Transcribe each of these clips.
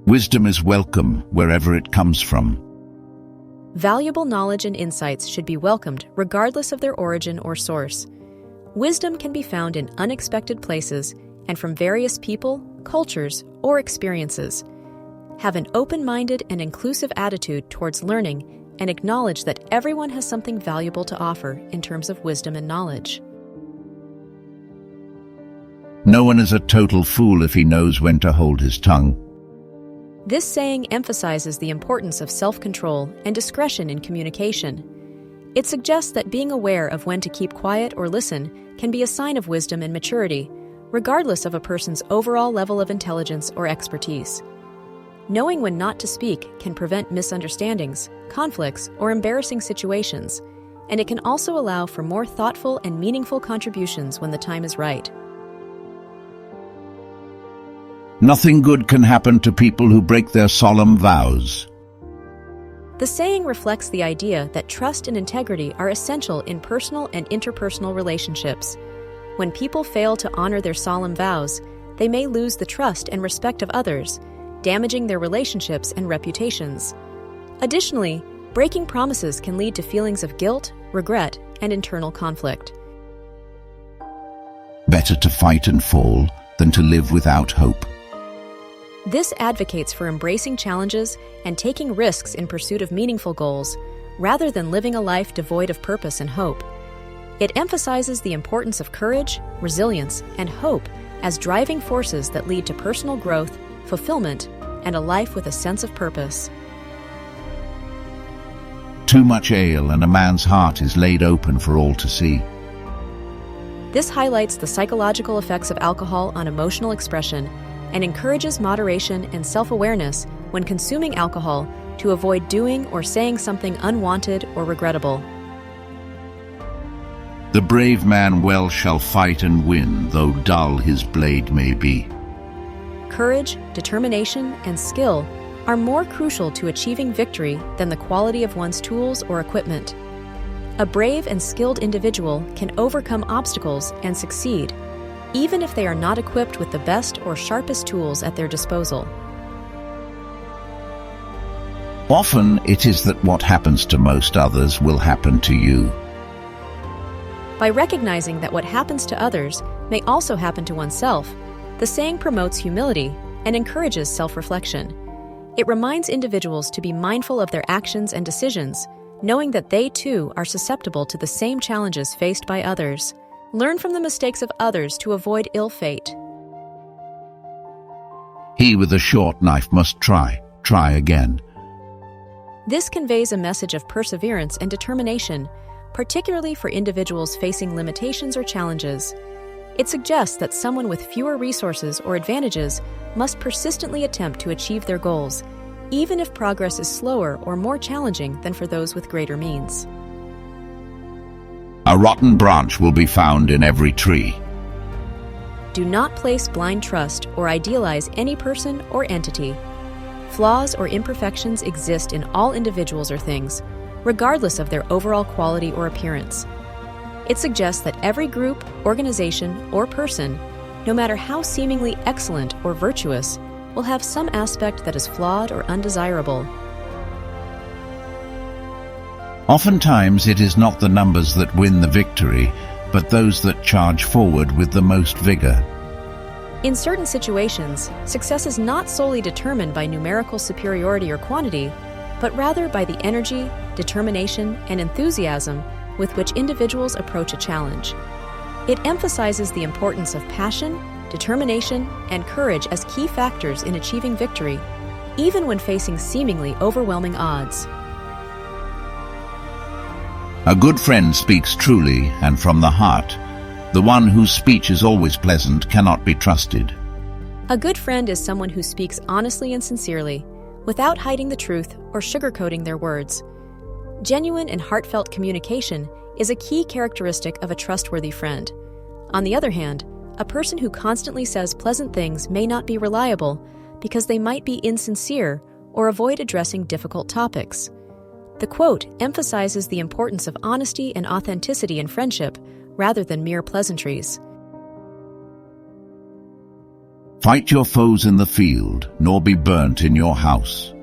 Wisdom is welcome wherever it comes from. Valuable knowledge and insights should be welcomed regardless of their origin or source. Wisdom can be found in unexpected places and from various people, cultures, or experiences. Have an open-minded and inclusive attitude towards learning and acknowledge that everyone has something valuable to offer in terms of wisdom and knowledge. No one is a total fool if he knows when to hold his tongue. This saying emphasizes the importance of self-control and discretion in communication. It suggests that being aware of when to keep quiet or listen can be a sign of wisdom and maturity, regardless of a person's overall level of intelligence or expertise. Knowing when not to speak can prevent misunderstandings, conflicts, or embarrassing situations, and it can also allow for more thoughtful and meaningful contributions when the time is right. Nothing good can happen to people who break their solemn vows. The saying reflects the idea that trust and integrity are essential in personal and interpersonal relationships. When people fail to honor their solemn vows, they may lose the trust and respect of others, damaging their relationships and reputations. Additionally, breaking promises can lead to feelings of guilt, regret, and internal conflict. Better to fight and fall than to live without hope. This advocates for embracing challenges and taking risks in pursuit of meaningful goals, rather than living a life devoid of purpose and hope. It emphasizes the importance of courage, resilience, and hope as driving forces that lead to personal growth, fulfillment, and a life with a sense of purpose. Too much ale and a man's heart is laid open for all to see. This highlights the psychological effects of alcohol on emotional expression and encourages moderation and self-awareness when consuming alcohol to avoid doing or saying something unwanted or regrettable. The brave man well shall fight and win, though dull his blade may be. Courage, determination, and skill are more crucial to achieving victory than the quality of one's tools or equipment. A brave and skilled individual can overcome obstacles and succeed, even if they are not equipped with the best or sharpest tools at their disposal. Often it is that what happens to most others will happen to you. By recognizing that what happens to others may also happen to oneself, the saying promotes humility and encourages self-reflection. It reminds individuals to be mindful of their actions and decisions, knowing that they too are susceptible to the same challenges faced by others. Learn from the mistakes of others to avoid ill fate. He with a short knife must try again. This conveys a message of perseverance and determination, particularly for individuals facing limitations or challenges. It suggests that someone with fewer resources or advantages must persistently attempt to achieve their goals, even if progress is slower or more challenging than for those with greater means. A rotten branch will be found in every tree. Do not place blind trust or idealize any person or entity. Flaws or imperfections exist in all individuals or things, regardless of their overall quality or appearance. It suggests that every group, organization, or person, no matter how seemingly excellent or virtuous, will have some aspect that is flawed or undesirable. Oftentimes it is not the numbers that win the victory, but those that charge forward with the most vigor. In certain situations, success is not solely determined by numerical superiority or quantity, but rather by the energy, determination, and enthusiasm with which individuals approach a challenge. It emphasizes the importance of passion, determination, and courage as key factors in achieving victory, even when facing seemingly overwhelming odds. A good friend speaks truly and from the heart. The one whose speech is always pleasant cannot be trusted. A good friend is someone who speaks honestly and sincerely, without hiding the truth or sugarcoating their words. Genuine and heartfelt communication is a key characteristic of a trustworthy friend. On the other hand, a person who constantly says pleasant things may not be reliable because they might be insincere or avoid addressing difficult topics. The quote emphasizes the importance of honesty and authenticity in friendship rather than mere pleasantries. Fight your foes in the field, nor be burnt in your house.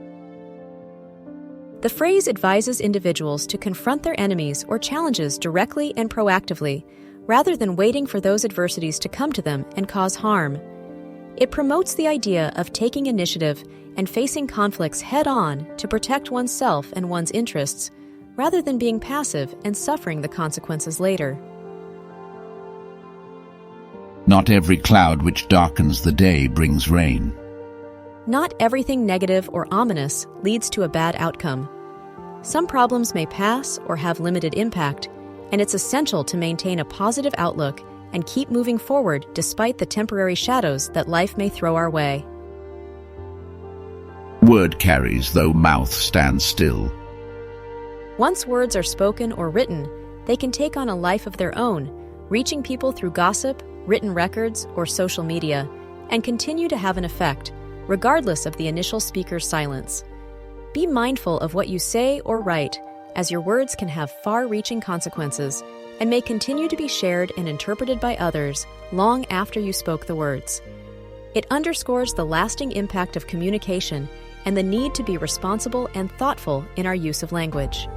The phrase advises individuals to confront their enemies or challenges directly and proactively, rather than waiting for those adversities to come to them and cause harm. It promotes the idea of taking initiative and facing conflicts head-on to protect oneself and one's interests, rather than being passive and suffering the consequences later. Not every cloud which darkens the day brings rain. Not everything negative or ominous leads to a bad outcome. Some problems may pass or have limited impact, and it's essential to maintain a positive outlook and keep moving forward despite the temporary shadows that life may throw our way. Word carries, though mouth stands still. Once words are spoken or written, they can take on a life of their own, reaching people through gossip, written records, or social media, and continue to have an effect, regardless of the initial speaker's silence. Be mindful of what you say or write, as your words can have far-reaching consequences and may continue to be shared and interpreted by others long after you spoke the words. It underscores the lasting impact of communication and the need to be responsible and thoughtful in our use of language.